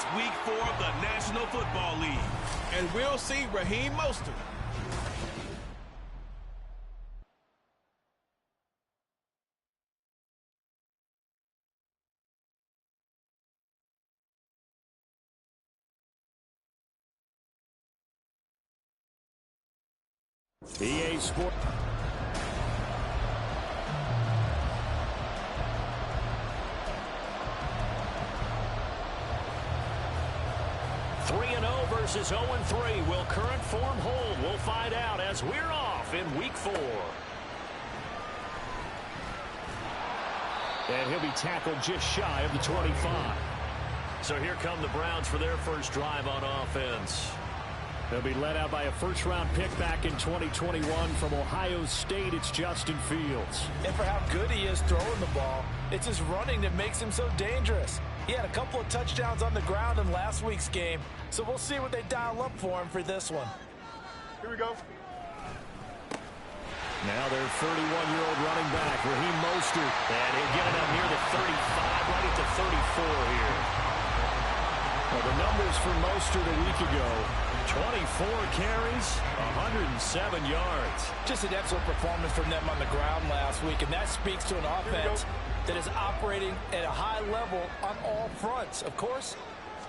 It's week 4 of the National Football League. And we'll see Raheem Mostert. EA Sport. Three 3-0 versus 0-3. Will current form hold? We'll find out as we're off in week 4. And he'll be tackled just shy of the 25. So here come the Browns for their first drive on offense. They'll be led out by a first-round pick back in 2021 from Ohio State. It's Justin Fields. And for how good he is throwing the ball, it's his running that makes him so dangerous. He had a couple of touchdowns on the ground in last week's game, so we'll see what they dial up for him for this one. Here we go. Now their 31-year-old running back, Raheem Mostert. And he'll get it up near the 35, right at the 34 here. Well, the numbers for Mostert a week ago, 24 carries, 107 yards. Just an excellent performance from them on the ground last week, and that speaks to an offense that is operating at a high level on all fronts. Of course,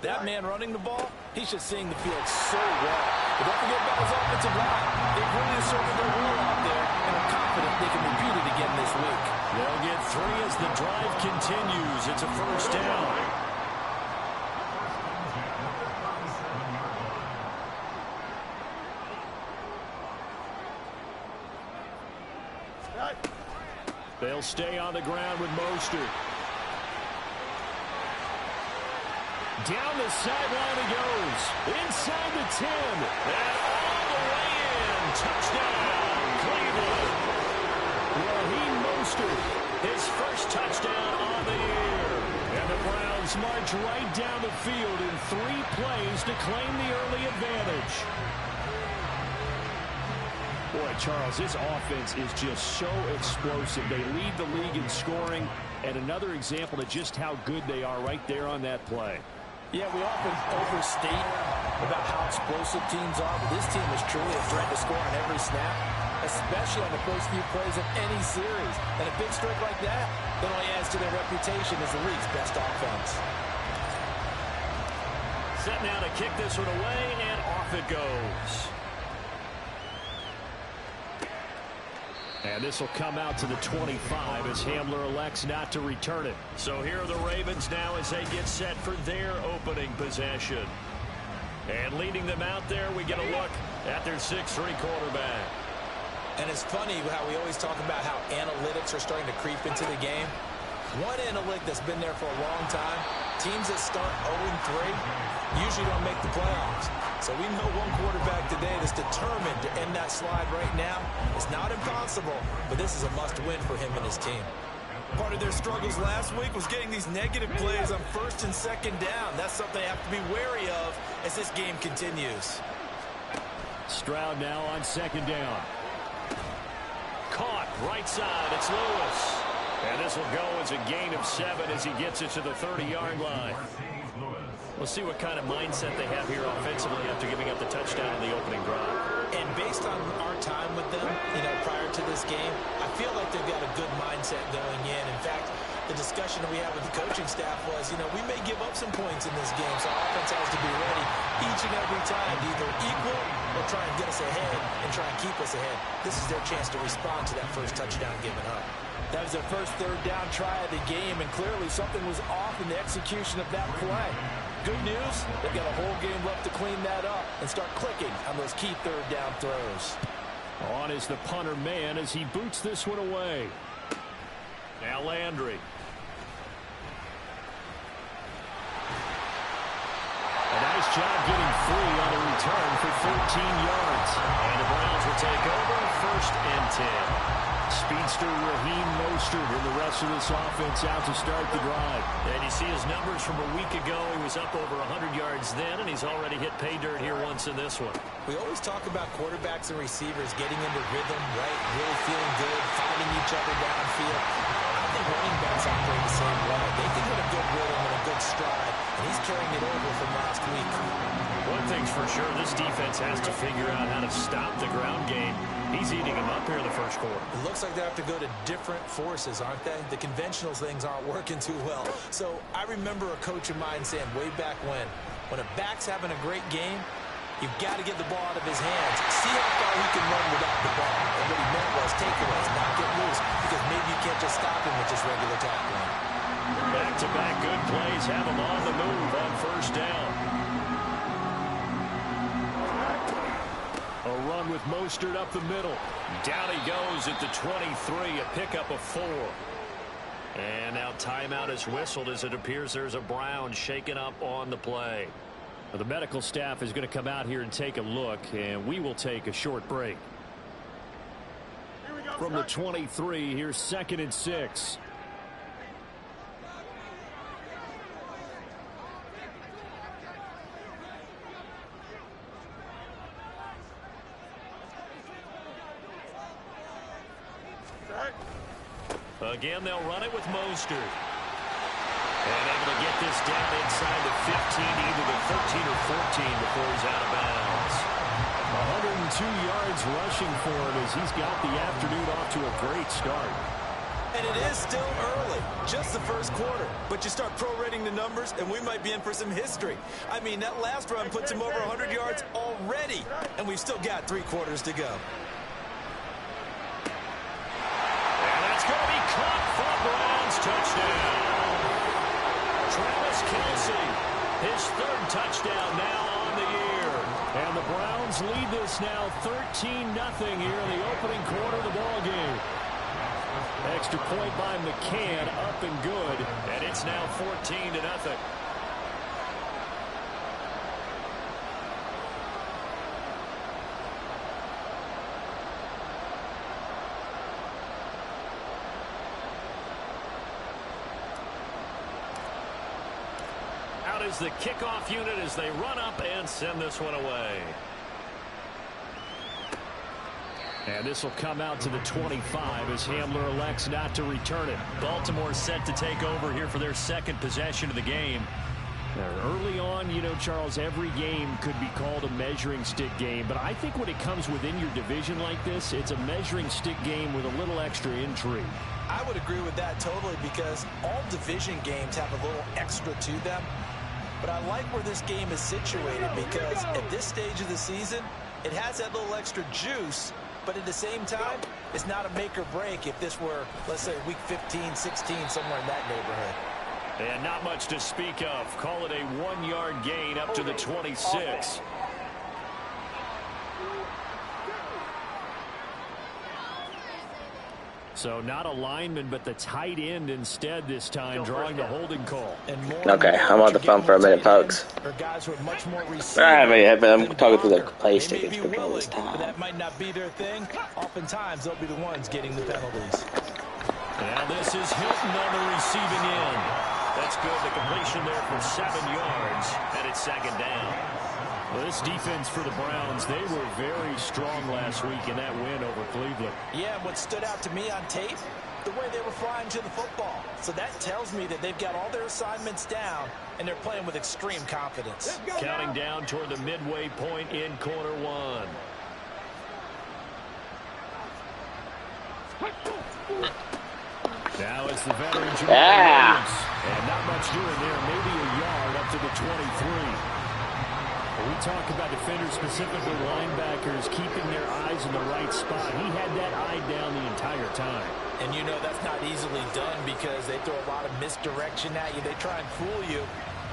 that man running the ball, he's just seeing the field so well. But don't forget about his offensive line. They've really asserted their will out there, and are confident they can repeat it again this week. They'll get 3 as the drive continues. It's a first down. They'll stay on the ground with Mostert. Down the sideline he goes. Inside the 10. And all the way in. Touchdown, Cleveland. Raheem Mostert, his first touchdown on the year. And the Browns march right down the field in 3 plays to claim the early advantage. Boy, Charles, this offense is just so explosive. They lead the league in scoring, and another example of just how good they are right there on that play. Yeah, we often overstate about how explosive teams are, but this team is truly a threat to score on every snap, especially on the first few plays of any series. And a big streak like that only adds to their reputation as the league's best offense. Set now to kick this one away, and off it goes. And this will come out to the 25 as Hamler elects not to return it. So here are the Ravens now as they get set for their opening possession. And leading them out there, we get a look at their 6'3" quarterback. And it's funny how we always talk about how analytics are starting to creep into the game. One analytic that's been there for a long time, teams that start 0-3 usually don't make the playoffs. So we know one quarterback today that's determined to end that slide right now. It's not impossible, but this is a must-win for him and his team. Part of their struggles last week was getting these negative plays on 1st and 2nd down. That's something they have to be wary of as this game continues. Stroud now on 2nd down. Caught right side. It's Lewis. And this will go as a gain of 7 as he gets it to the 30-yard line. We'll see what kind of mindset they have here offensively after giving up the touchdown in the opening drive. And based on our time with them, prior to this game, I feel like they've got a good mindset going in. In fact, the discussion that we had with the coaching staff was, we may give up some points in this game, so our offense has to be ready each and every time to either equal or try and get us ahead and try and keep us ahead. This is their chance to respond to that first touchdown given up. That was their first 3rd down try of the game, and clearly something was off in the execution of that play. Good news, they've got a whole game left to clean that up and start clicking on those key 3rd down throws. On is the punter man as he boots this one away. Now Landry. A nice job getting free on the return for 13 yards. And the Browns will take over 1st and 10. Speedster Raheem Mostert and the rest of this offense out to start the drive. And you see his numbers from a week ago. He was up over 100 yards then, and he's already hit pay dirt here once in this one. We always talk about quarterbacks and receivers getting into rhythm, right? Really feeling good, finding each other downfield. I think running backs operate the same way. They can hit a good rhythm and a good stride, and he's carrying it over from last week. One thing's for sure, this defense has to figure out how to stop the ground game. He's eating them up here in the first quarter. It looks like they have to go to different forces, aren't they? The conventional things aren't working too well. So I remember a coach of mine saying way back when a back's having a great game, you've got to get the ball out of his hands. See how far he can run without the ball. And what he meant was takeaways, not get loose, because maybe you can't just stop him with just regular tackling. Back-to-back good plays have him on the move on first down. A run with Mostert up the middle. Down he goes at the 23, a pickup of 4. And now timeout is whistled as it appears there's a Brown shaken up on the play. Well, the medical staff is going to come out here and take a look, and we will take a short break. From the 23, here's 2nd and 6. Again, they'll run it with Mostert. And able to get this down inside the 15, either the 13 or 14 before he's out of bounds. 102 yards rushing for him as he's got the afternoon off to a great start. And it is still early, just the first quarter. But you start prorating the numbers, and we might be in for some history. I mean, that last run puts him over 100 yards already, and we've still got 3 quarters to go. Going to be caught for a Browns touchdown. Travis Kelce, his 3rd touchdown now on the year. And the Browns lead this now 13-0 here in the opening quarter of the ball game. Extra point by McCann, up and good. And it's now 14-0. Is the kickoff unit as they run up and send this one away. And this will come out to the 25 as Hamler elects not to return it. Baltimore set to take over here for their 2nd possession of the game. Early on, you know, Charles, every game could be called a measuring stick game, but I think when it comes within your division like this, it's a measuring stick game with a little extra intrigue. I would agree with that totally, because all division games have a little extra to them. But I like where this game is situated, because at this stage of the season, it has that little extra juice, but at the same time, it's not a make or break if this were, let's say, week 15, 16, somewhere in that neighborhood. And not much to speak of. Call it a 1-yard gain up to the 26. So not a lineman, but the tight end instead this time, drawing the holding call. Okay, I'm on the phone for a minute, folks. Alright, I'm talking through the PlayStation for this time. That might not be their thing. Oftentimes, they'll be the ones getting the penalties. Now this is Hilton on the receiving end. That's good. The completion there for 7 yards, and it's 2nd down. Well, this defense for the Browns, they were very strong last week in that win over Cleveland. Yeah, what stood out to me on tape, the way they were flying to the football. So that tells me that they've got all their assignments down, and they're playing with extreme confidence. Counting down toward the midway point in quarter 1. Now it's the veteran Jamal Williams. And not much doing there, maybe a yard up to the 23. We talk about defenders, specifically linebackers, keeping their eyes in the right spot. He had that eye down the entire time. And you know that's not easily done, because they throw a lot of misdirection at you. They try and fool you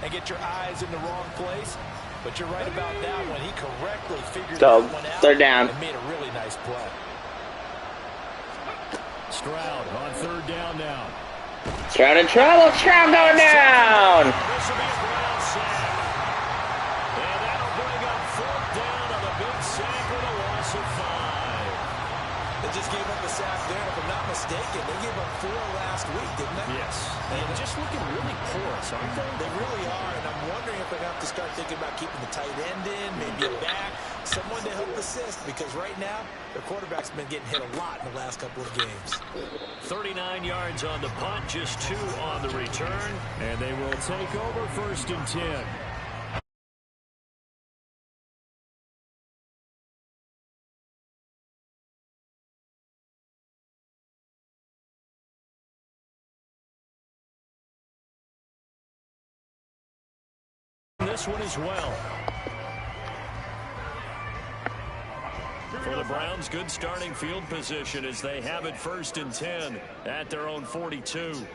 and get your eyes in the wrong place. But you're right about that one. He correctly figured that one out. 3rd down. And made a really nice play. Stroud on 3rd down now. Stroud in trouble. Stroud going down. This will be a Brown sack. And that'll bring up 4th down on the big sack with a loss of 5. They just gave up a sack there, and if I'm not mistaken, they gave up 4 last week, didn't they? Yes. And just looking really porous, aren't they? They really are, and I'm wondering if they're going to have to start thinking about keeping the tight end in, maybe a back, someone to help assist, because right now, their quarterback's been getting hit a lot in the last couple of games. 39 yards on the punt, just 2 on the return, and they will take over 1st and 10. This one as well. For the Browns, good starting field position as they have it 1st and 10 at their own 42.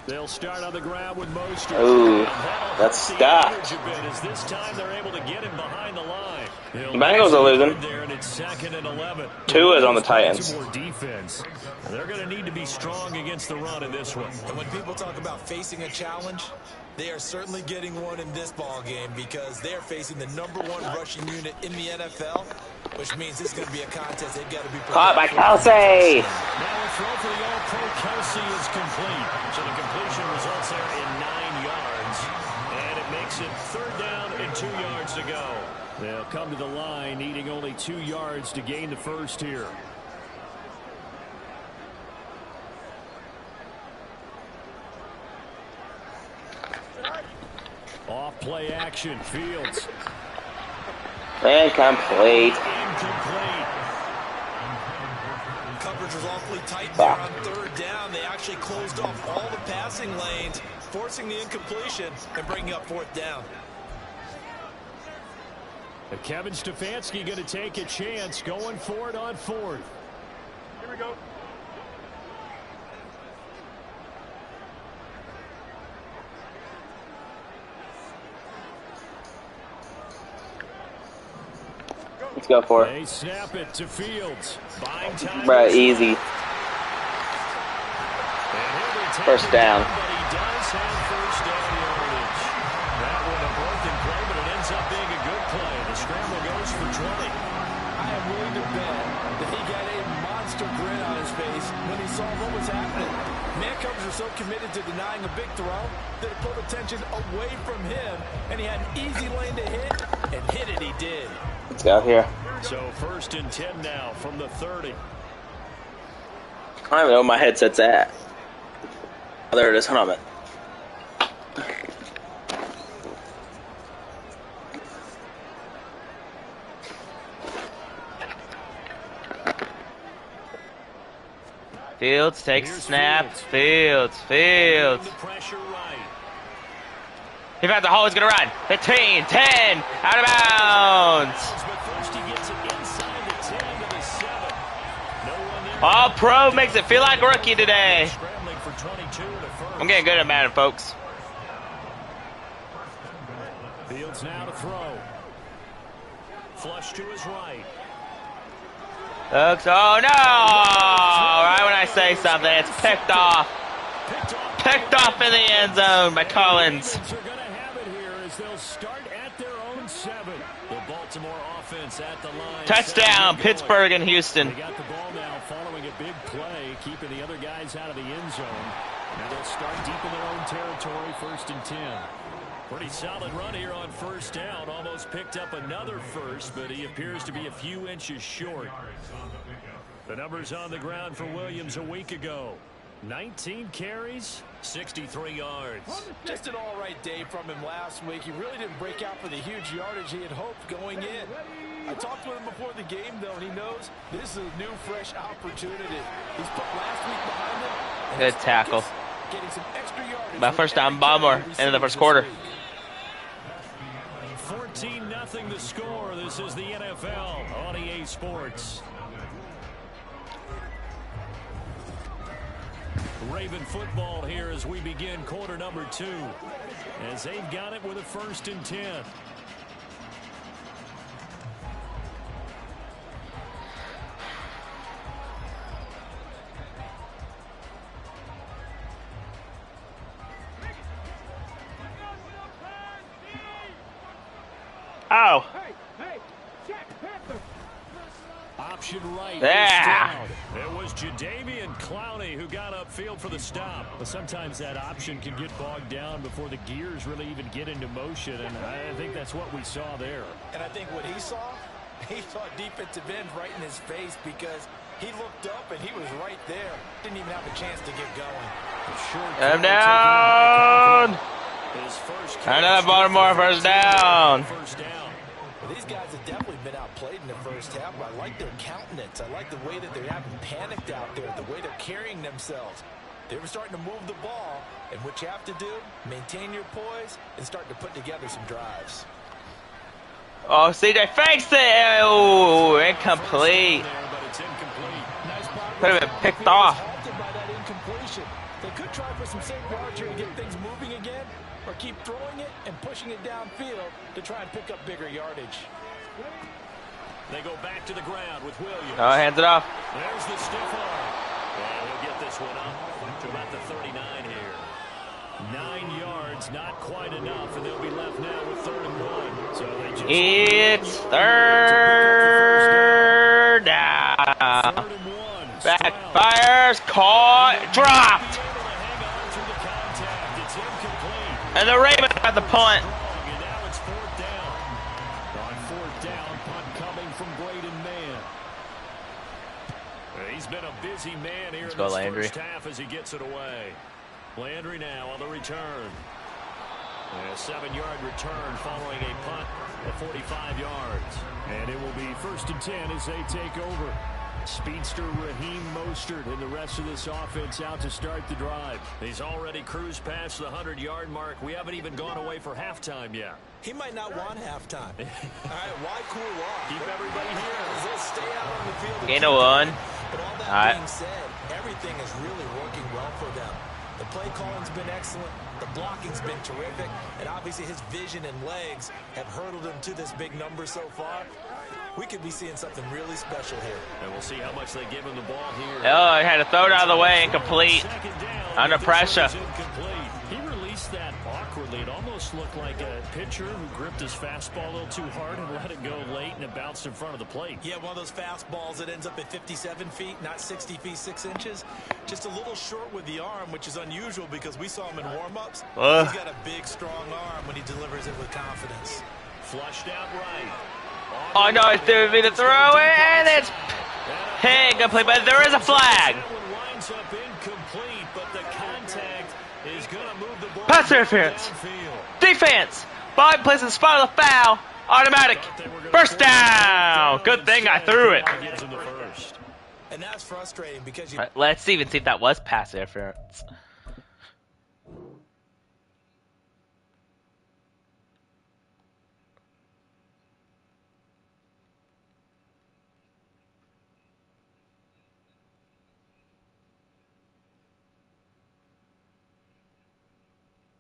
They'll start on the ground with Mostert. Ooh, that's stopped. As this time they're able to get him behind the line. The Bengals are losing. There, and it's 2nd and 11. 2 is on the Titans. More defense. They're going to need to be strong against the run in this one. And when people talk about facing a challenge, they are certainly getting one in this ball game because they're facing the #1 rushing unit in the NFL, which means this is going to be a contest they've got to be prepared. Caught by Kelsey. Now a throw for the All-Pro Kelsey is complete. So the completion results there in 9 yards. And it makes it 3rd down and 2 yards to go. They'll come to the line needing only 2 yards to gain the first here. Off play action, Fields. Incomplete. Incomplete. Coverage was awfully tight there on 3rd down. They actually closed off all the passing lanes, forcing the incompletion and bringing up 4th down. And Kevin Stefanski going to take a chance going for it on 4th. Here we go. Let's go for it. They snap it to Fields. Buying time. Right, easy. First down. But he does have 1st down yardage. That one a broken play, but it ends up being a good play. The scramble goes for 20. I am willing to bet that he got a monster grin on his face when he saw what was happening. Man coverage are so committed to denying a big throw that it pulled attention away from him, and he had an easy lane to hit, and hit it he did. Let's go here. So 1st and 10 now from the 30. I don't even know where my headset's at. Oh, there it is. Hold on a minute. Fields takes the snap. Fields. He found the hole. He's going to run. 15, 10, out of bounds. All pro makes it feel like rookie today. I'm getting good at Madden, folks. Fields now to throw. Flush to his right. Looks, oh no! Right when I say something, it's picked off. Picked off in the end zone by Collins. They're going to have it here as they'll start at their own 7. The Baltimore offense at the line. Touchdown, Pittsburgh and Houston. They got the ball now following a big play, keeping the other guys out of the end zone. Now they'll start deep in their own territory, 1st and 10. Pretty solid run here on 1st down. Almost picked up another first, but he appears to be a few inches short. The numbers on the ground for Williams a week ago. 19 carries, 63 yards. Just an all-right day from him last week. He really didn't break out for the huge yardage he had hoped going in. I talked with him before the game, though, and he knows this is a new, fresh opportunity. He's put last week behind him. Good tackle. Getting some extra yardage. My first down bomber into the first quarter. 14-0 the score. This is the NFL on EA Sports. Raven football here as we begin quarter number 2. As they've got it with a 1st and 10. go. Option right. Yeah. It was Jadeveon Clowney who got upfield for the stop. But sometimes that option can get bogged down before the gears really even get into motion, and I think that's what we saw there. And I think what he saw defensive end right in his face, because he looked up and he was right there. Didn't even have a chance to get going. Get him down. Another Baltimore first down. Well, these guys have definitely been outplayed in the first half, but I like their countenance. I like the way that they haven't panicked out there, the way they're carrying themselves. They were starting to move the ball, and what you have to do, maintain your poise and start to put together some drives. Oh, CJ fakes it. Oh, incomplete. Could have been picked off. They could try for some safe yards here to get things moving again, or keep throwing it and pushing it downfield to try and pick up bigger yardage. They go back to the ground with Williams. Oh, hands it off. There's the stiff arm. Well, we'll get this one up to about the 39 here. 9 yards, not quite enough, and they'll be left now with 3rd and 1. So they just It's 3rd down. 3rd and 1. Backfires, caught, dropped. And the Ravens got the punt. And now it's 4th down. On 4th down, punt coming from Braden Mann. He's been a busy man here in go, this Landry. first half as he gets it away. Landry now on the return. A 7-yard return following a punt of 45 yards. And it will be 1st and 10 as they take over. Speedster Raheem Mostert and the rest of this offense out to start the drive. He's already cruised past the 100-yard mark. We haven't even gone away for halftime yet. He might not want halftime. All right, why cool off? Keep everybody here. They'll stay out on the field. Gain of 1. But all that All right. being said, everything is really working well for them. The play calling's been excellent. The blocking's been terrific. And obviously his vision and legs have hurdled him to this big number so far. We could be seeing something really special here. And we'll see how much they give him the ball here. Oh, he had to throw it out of the way, incomplete. Under pressure. He released that awkwardly. It almost looked like a pitcher who gripped his fastball a little too hard and let it go late, and it bounced in front of the plate. Yeah, one of those fastballs that ends up at 57 feet, not 60 feet, 6 inches. Just a little short with the arm, which is unusual because we saw him in warm-ups. He's got a big, strong arm when he delivers it with confidence. Flushed out right. Oh, no, it's doing me to throw it, and it's incomplete, but there is a flag. Winds up incomplete, but the contact is going to move the ball. Pass interference. Defense. 5 places in spot of the foul. Automatic. First down. Good thing I threw it. And that's frustrating because you... Right, let's even see if that was pass interference.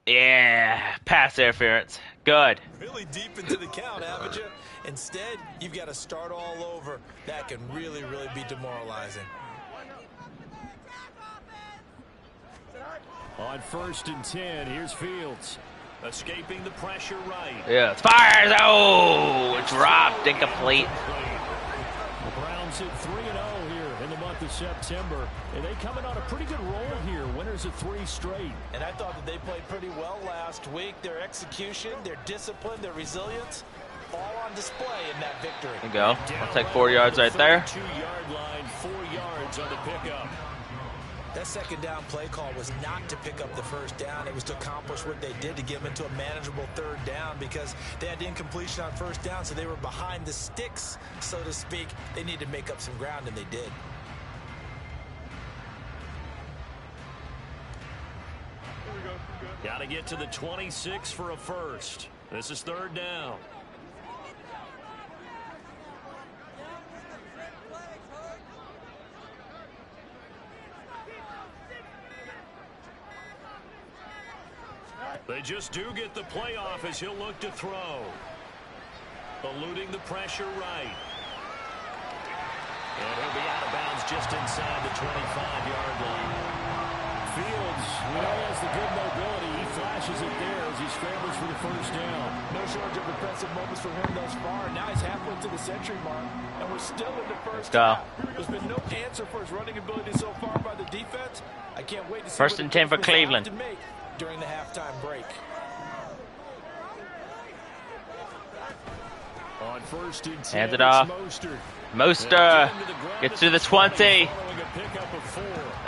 Yeah, pass interference. Good. Really deep into the count, haven't you? Instead, you've got to start all over. That can really, really be demoralizing. On 1st and 10, here's Fields. Escaping the pressure right. Yeah, fires. Oh, dropped, incomplete. The Browns hit 3-0 here in the month of September. And they coming on a pretty good roll here. Winners of 3 straight. And I thought that they played pretty well last week. Their execution, their discipline, their resilience, all on display in that victory. There you go. I'll take 4 yards right there. 2-yard line, 4 yards on the pickup. That second down play call was not to pick up the first down. It was to accomplish what they did, to get them into a manageable 3rd down, because they had incompletion on 1st down, so they were behind the sticks, so to speak. They needed to make up some ground, and they did. Got to get to the 26 for a first. This is 3rd down. They just do get the playoff as he'll look to throw. Eluding the pressure right. And he'll be out of bounds just inside the 25-yard line. Fields, we know he has the good mobility. He flashes finishes it there as he scrambles for the first down. No shortage of impressive moments for him thus far. Now he's halfway to the century mark, and we're still in the first half. There's been no answer for his running ability so far by the defense. I can't wait to see First and 10 for Cleveland. To make during the halftime break. On first and 10, hands it off. Mostert gets to the 20.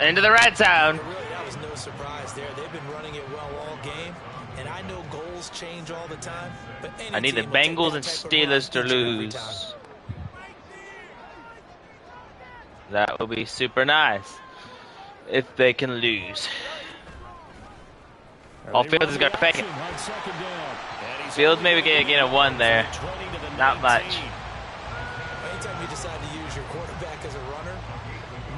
Into the red zone. Really, that was no surprise there. They've been running it well all game, and I know goals change all the time. But I need the Bengals and Steelers to lose. That will be super nice if they can lose. All Fields is going to fake it. Fields maybe get a 1 there. Not much. Anytime you decide to use your quarterback as a runner,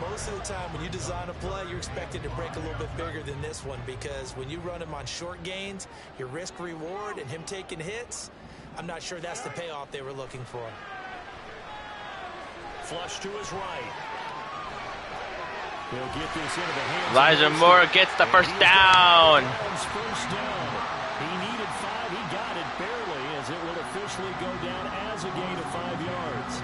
most of the time when you design a play, you're expected to break a little bit bigger than this one, because when you run him on short gains, your risk reward and him taking hits, I'm not sure that's the payoff they were looking for. Flush to his right. He'll get this into the hands. Elijah Moore gets the first down. First down. He needed 5. He got it barely, as it will officially go down as a gain of 5 yards.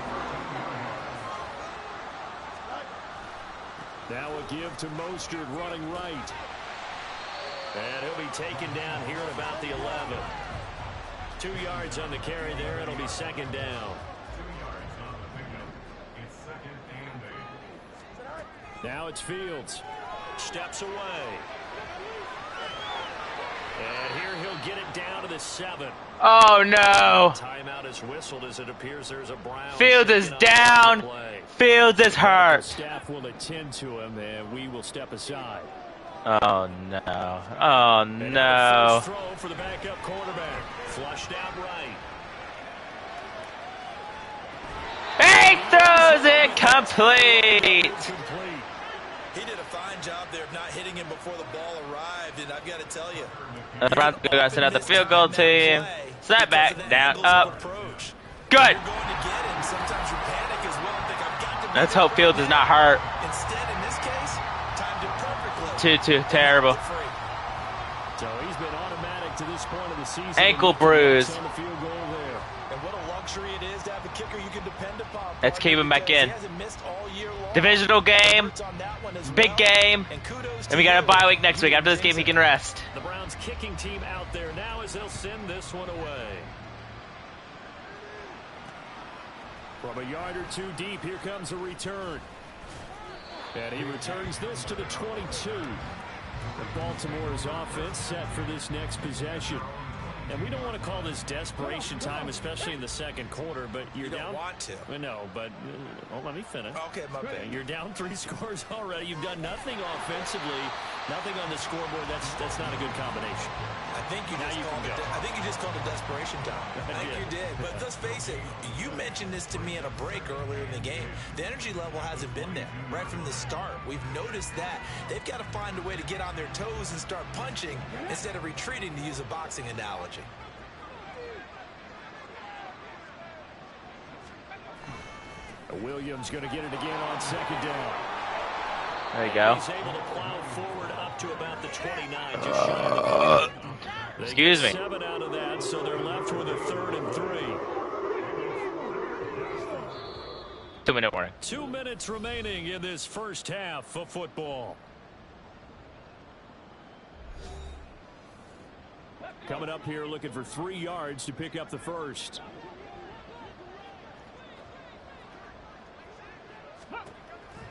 Now a give to Mostert running right. And he'll be taken down here at about the 11. 2 yards on the carry there. It'll be second down. Now it's Fields. Steps away. And here he'll get it down to the 7. Oh no. Timeout is whistled as it appears there's a Brown. Fields is down. Fields is hurt. Staff will attend to him, and we will step aside. Oh no. Oh no. First throw for the backup quarterback. Flushed out right. He throws it complete. He did a fine job there of not hitting him before the ball arrived, and I've got to tell you, The Browns are going to send out the field goal team. Snap back, down, up. Good. Let's hope Fields is not hurt. Instead, in this case, timed it perfectly. Too terrible. So he's been automatic to this point of the season. Ankle bruise. On the field goal there. And what a luxury it is to have a kicker you can depend upon. Let's keep him back in. He hasn't missed all year long. Divisional game. Big game. And we got a bye week next week. After this game, he can rest. The Browns kicking team out there now as they'll send this one away. From a yard or 2 deep, here comes a return. And he returns this to the 22. And Baltimore's offense set for this next possession. And we don't want to call this desperation time, especially in the second quarter, but you're you down. Don't want to. No, but let me finish. Okay, my bad. You're down 3 scores already. You've done nothing offensively, nothing on the scoreboard. That's not a good combination. I think you just called it desperation time. I think you did. But let's face it, you mentioned this to me in a break earlier in the game. The energy level hasn't been there right from the start. We've noticed that. They've got to find a way to get on their toes and start punching instead of retreating, to use a boxing analogy. Williams going to get it again on second down. There you go. He's able to plow forward up to about the 29. Just shy of the Excuse me. 7 out of that, so they're left with a 3rd and 3. 2-minute warning. 2 minutes remaining in this first half of football. Coming up here looking for 3 yards to pick up the first.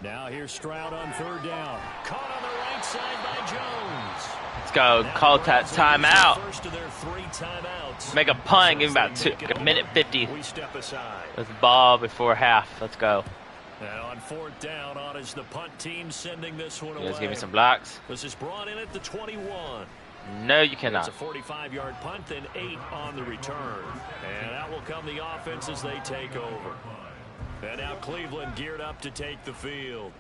Now here's Stroud on 3rd down. Caught on the right side by Jones. Let's go. Call that timeout. First of their 3 timeouts. Make a punt. Give him about a minute 50. We step aside. With the ball before half. Let's go. And on 4th down, on is the punt team sending this one away. You guys give me some blocks. This is brought in at the 21. No, you cannot. It's a 45-yard punt, then 8 on the return. And out will come the offense as they take over. And now Cleveland geared up to take the field.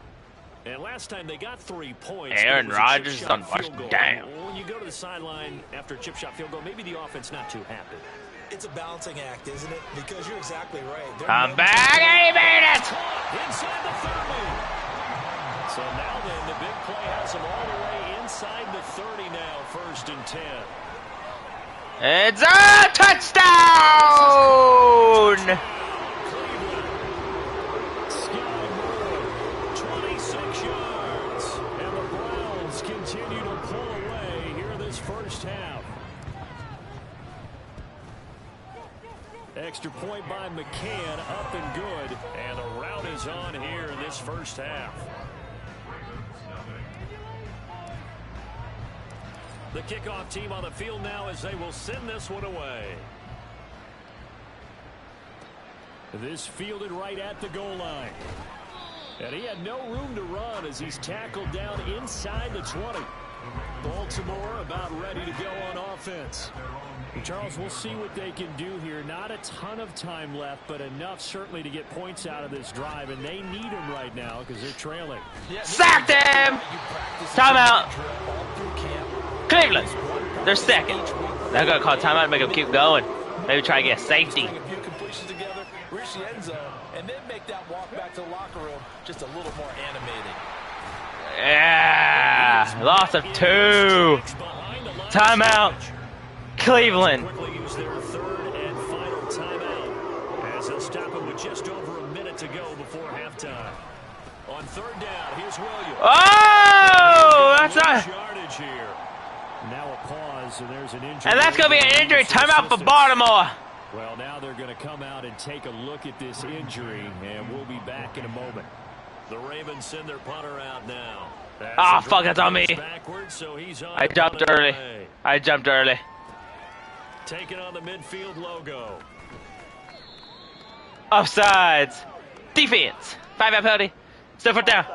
And last time they got 3 points. Aaron Rodgers is on first down. When you go to the sideline after a chip shot field goal, maybe the offense not too happy. It's a balancing act, isn't it? Because you're exactly right. I'm back. He made it. Inside the 30. So now then, the big play has them all the way inside the 30 now, 1st and 10. It's a touchdown! Sky Moore, 26 yards. And the Browns continue to pull away here this first half. Extra point by McCann, up and good. And the rout is on here in this first half. The kickoff team on the field now as they will send this one away. This fielded right at the goal line. And he had no room to run as he's tackled down inside the 20. Baltimore about ready to go on offense. And Charles, we'll see what they can do here. Not a ton of time left, but enough certainly to get points out of this drive. And they need him right now because they're trailing. Sacked him! Timeout! Cleveland, they're second. They're going to call timeout and make them keep going. Maybe try to get safety. Reach the end zone, and then make that walk back to the locker room just a little more animated. Yeah, loss of 2. Timeout, Cleveland. Quickly use their third and final timeout as they'll stop it with just over a minute to go before halftime. On third down, here's Williams. Oh, that's not. Yardage here. Now a pause, and there's an injury. And that's going to be an injury timeout for Baltimore. Well, now they're going to come out and take a look at this injury, and we'll be back in a moment. The Ravens send their punter out now. Oh, fuck, that's on me. So he's on I jumped early. Taking on the midfield logo. Offsides. Defense. 5-yard penalty. Still foot down.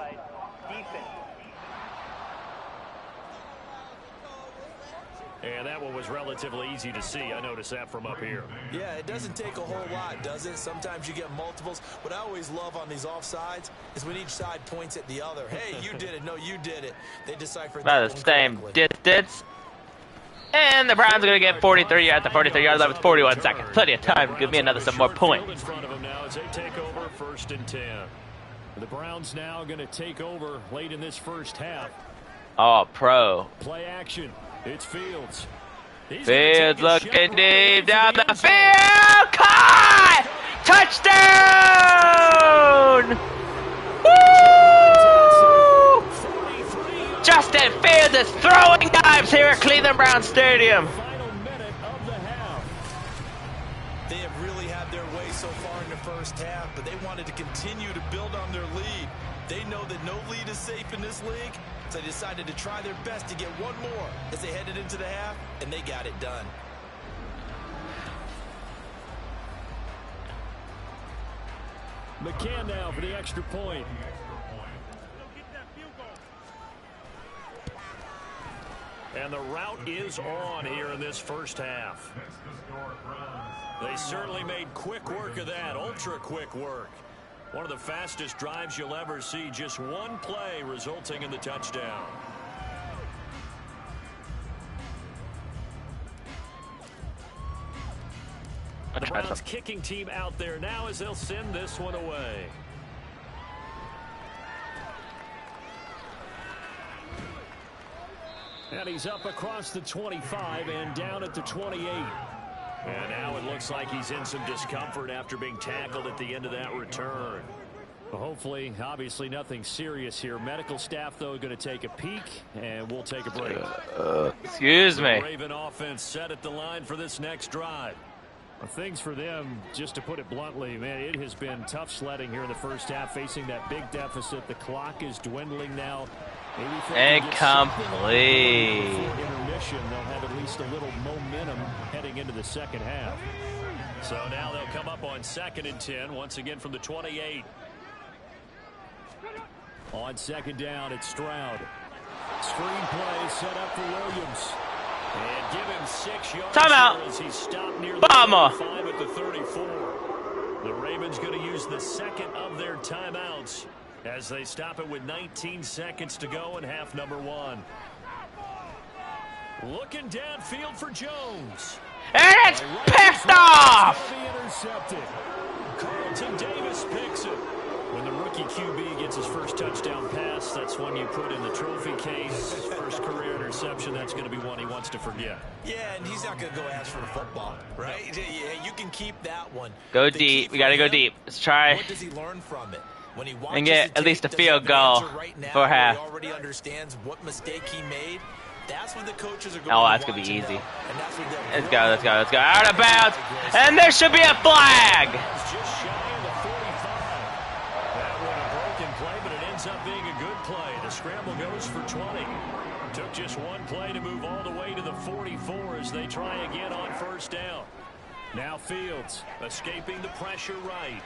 And that one was relatively easy to see. I noticed that from up here. Yeah, it doesn't take a whole lot, does it? Sometimes you get multiples. What I always love on these offsides is when each side points at the other. Hey, you did it. No, you did it. They decipher that About the same distance. And the Browns are going to get 43 at the 43-yard line with 41 seconds. Plenty of time to give me some more points. In front of them now as they take over 1st and 10. The Browns now going to take over late in this first half. Oh, pro. Play action. It's Fields. Fields looking deep down the field. Caught! Touchdown! Woo! Justin Fields is throwing knives here at Cleveland Brown Stadium. Final minute of the half. They have really had their way so far in the first half, but they wanted to continue to build on their lead. They know that no lead is safe in this league, so they decided to try their best to get one more as they headed into the half, and they got it done. McCann now for the extra point. And the route is on here in this first half. They certainly made quick work of that, ultra quick work. One of the fastest drives you'll ever see, just one play resulting in the touchdown. The Browns kicking team out there now as they'll send this one away. And he's up across the 25 and down at the 28. And now it looks like he's in some discomfort after being tackled at the end of that return. Well, hopefully, obviously nothing serious here. Medical staff, though, going to take a peek, and we'll take a break. Excuse me. The Raven offense set at the line for this next drive. Well, things for them, just to put it bluntly, man, it has been tough sledding here in the first half, facing that big deficit. The clock is dwindling now. Incomplete. Intermission, they'll have at least a little momentum heading into the second half. So now they'll come up on 2nd and 10, once again from the 28. On 2nd down, it's Stroud. Screen play set up for Williams. And give him 6 yards. Timeout. As he's stopped near the 5 at the 34. The Ravens going to use the second of their timeouts as they stop it with 19 seconds to go in half number 1. Looking downfield for Jones. And it's picked off! Intercepted. Carlton Davis picks it. When the rookie QB gets his first touchdown pass, that's one you put in the trophy case. His first career interception, that's going to be one he wants to forget. Yeah, and he's not going to go ask for the football, right? Yeah, you can keep that one. Go deep. We got to go deep. Let's try. What does he learn from it? When he And get at least a field goal for half. He already understands what mistake he made. That's what the coaches are going Oh, that's going to be easy. Let's go, let's go, let's go. Out of bounds. And there should be a flag. Just shy of the 45. That one a broken play, but it ends up being a good play. The scramble goes for 20. Took just one play to move all the way to the 44 as they try again on first down. Now Fields escaping the pressure right.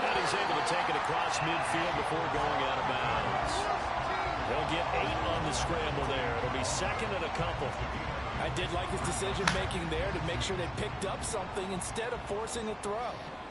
And he's able to take it across midfield before going out of bounds. He'll get 8 on the scramble there. It'll be second and a couple. I did like his decision-making there to make sure they picked up something instead of forcing a throw.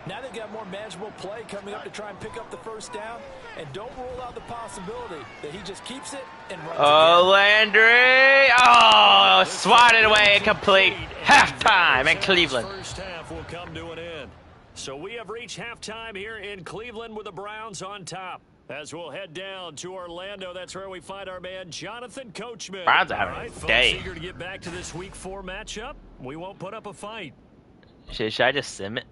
Now they've got more manageable play coming up to try and pick up the first down. And don't rule out the possibility that he just keeps it and runs Oh, Landry. Oh, swatted away, complete. Halftime in Cleveland. First half will come to an end. So we have reached halftime here in Cleveland with the Browns on top. As we'll head down to Orlando, that's where we find our man Jonathan Coachman. Browns are having All right, a folks, day. eager to get back to this Week 4 matchup. We won't put up a fight. Should I just sim it?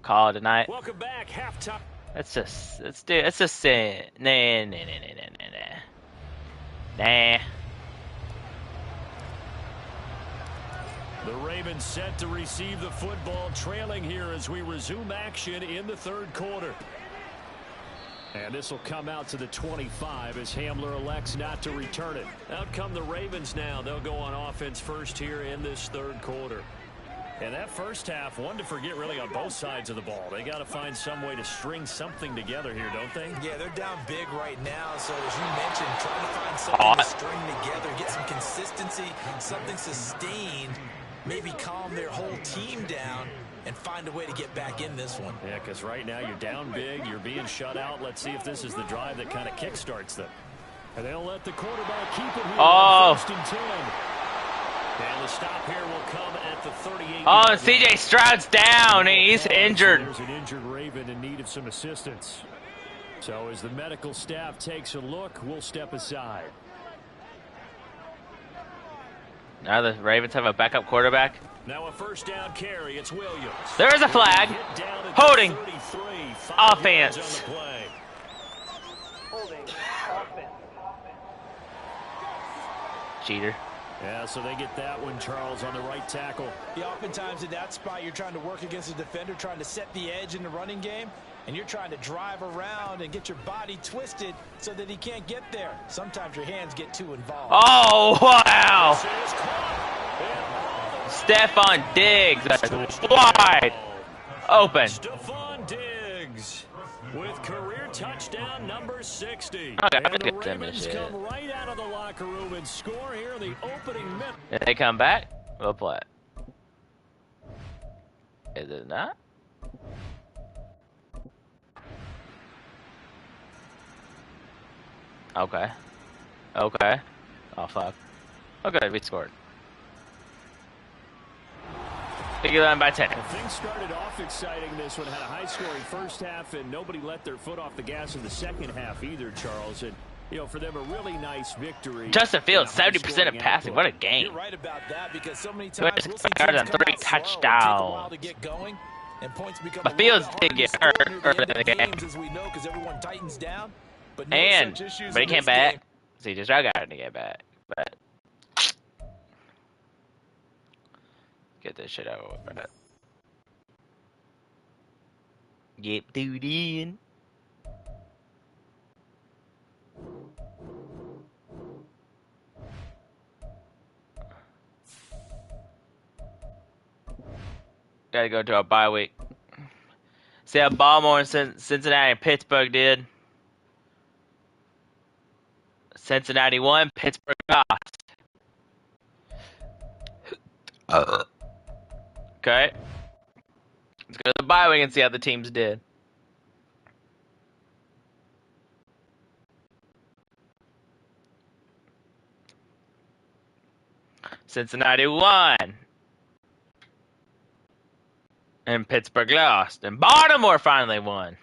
Call it a night. Welcome back, halftime. Let's just sim. Nah. The Ravens set to receive the football, trailing here as we resume action in the third quarter. And this will come out to the 25 as Hamler elects not to return it. Out come the Ravens now. They'll go on offense first here in this third quarter. And that first half, one to forget really on both sides of the ball. They got to find some way to string something together here, don't they? Yeah, they're down big right now. So as you mentioned, trying to find something to string together, get some consistency, something sustained, maybe calm their whole team down and find a way to get back in this one. Yeah, because right now you're down big, you're being shut out. Let's see if this is the drive that kind of kickstarts them. And they'll let the quarterback keep it here on first and 10. And the stop here will come at the 38. Oh, and CJ Stroud's down, and he's injured. There's an injured Raven in need of some assistance. So as the medical staff takes a look, we'll step aside. Now the Ravens have a backup quarterback. Now a first down carry. It's Williams. There is a flag. Holding. Offense. Cheater. Yeah, so they get that one, Charles, on the right tackle. Yeah, oftentimes in that spot, you're trying to work against a defender, trying to set the edge in the running game, and you're trying to drive around and get your body twisted so that he can't get there. Sometimes your hands get too involved. Oh, wow. Stephon Diggs. Wide open. Stephon Diggs with career touchdown number 60. Okay, and the Ravens come right out of the locker room and score here in the opening minute. If they come back, we'll play it. Is it not? Okay. Okay. Oh, fuck. Okay, we scored. Big 11 by 10. Well, things started off exciting. This one had a high-scoring first half, and nobody let their foot off the gas in the second half either, Charles. And, you know, for them, a really nice victory. Justin Fields, 70% of passing. What a game. You're right about that because so many times we'll see teams Better than come 3 out slow, take a while to get going, and points become But Fields did get hurt early in the game. As we know, because everyone tightens down. But he came back. See, just I got to get back. But get this shit over with. Get dude in. Gotta go to a bye week. See how Baltimore and Cincinnati and Pittsburgh did. Cincinnati won, Pittsburgh lost. Okay. Let's go to the bye week and see how the teams did. Cincinnati won. And Pittsburgh lost. And Baltimore finally won.